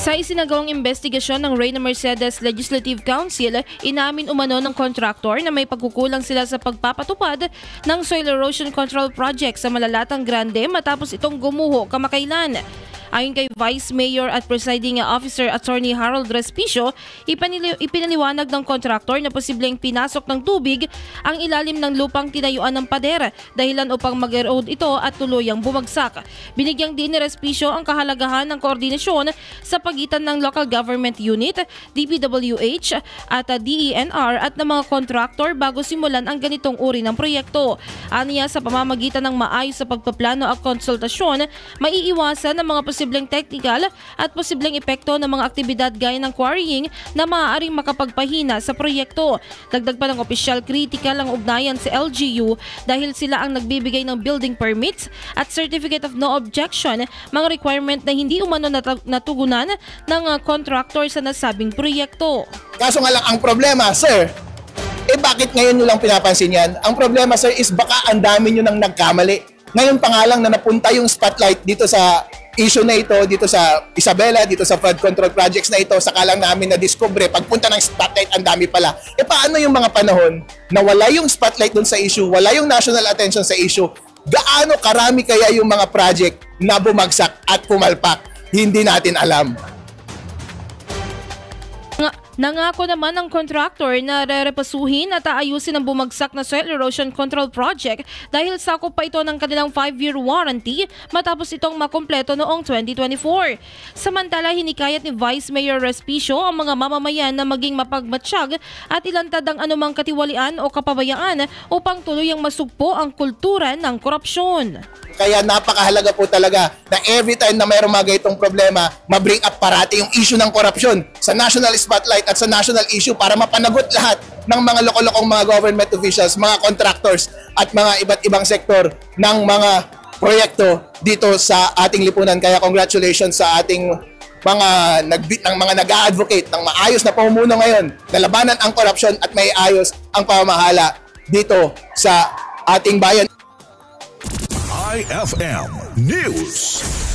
Sa isinagawang investigasyon ng Reyna Mercedes Legislative Council, inamin umano ng kontraktor na may pagkukulang sila sa pagpapatupad ng soil erosion control project sa Malalatang Grande matapos itong gumuho kamakailan. Ayon kay Vice Mayor at Presiding Officer Attorney Harold Respicio, ipinaliwanag ng kontraktor na posibleng pinasok ng tubig ang ilalim ng lupang tinayuan ng pader dahilan upang mag-erode ito at tuluyang bumagsak. Binigyang din ni Respicio ang kahalagahan ng koordinasyon sa pagitan ng local government unit, DPWH at DENR at ng mga kontraktor bago simulan ang ganitong uri ng proyekto. Aniya sa pamamagitan ng maayos sa pagpaplano at konsultasyon, maiiwasan ang mga posibleng technical at posibleng epekto ng mga aktibidad gaya ng quarrying na maaaring makapagpahina sa proyekto. Dagdag pa ng opisyal, critical ang ugnayan sa LGU dahil sila ang nagbibigay ng building permits at certificate of no objection, mga requirement na hindi umano natugunan ng contractor sa nasabing proyekto. Kaso nga lang ang problema, sir, bakit ngayon nyo lang pinapansin yan? Ang problema, sir, is baka ang dami nyo nang nagkamali. Ngayon pa nga lang na napunta yung spotlight dito sa issue na ito, dito sa Isabela, dito sa flood control projects na ito, saka lang namin na-discover, pagpunta ng spotlight, ang dami pala. Paano yung mga panahon na wala yung spotlight dun sa issue, wala yung national attention sa issue, gaano karami kaya yung mga project na bumagsak at pumalpak? Hindi natin alam. Nangako naman ng contractor na rerepasuhin at aayusin ang bumagsak na soil erosion control project dahil sakop pa ito ng kanilang 5-year warranty matapos itong makumpleto noong 2024. Samantala, hinikayat ni Vice Mayor Respicio ang mga mamamayan na maging mapagmatsyag at ilantad ang anumang katiwalian o kapabayaan upang tuluyang masugpo ang kultura ng korupsyon. Kaya napakahalaga po talaga na every time na mayroong mga itong problema, ma-bring up parati yung issue ng korupsyon sa national spotlight at sa national issue para mapanagot lahat ng mga loko-lokong mga government officials, mga contractors at mga iba't ibang sektor ng mga proyekto dito sa ating lipunan. Kaya congratulations sa ating mga nag-a-advocate ng maayos na pamumuno ngayon na labanan ang korupsyon at may ayos ang pamamahala dito sa ating bayan. IFM News.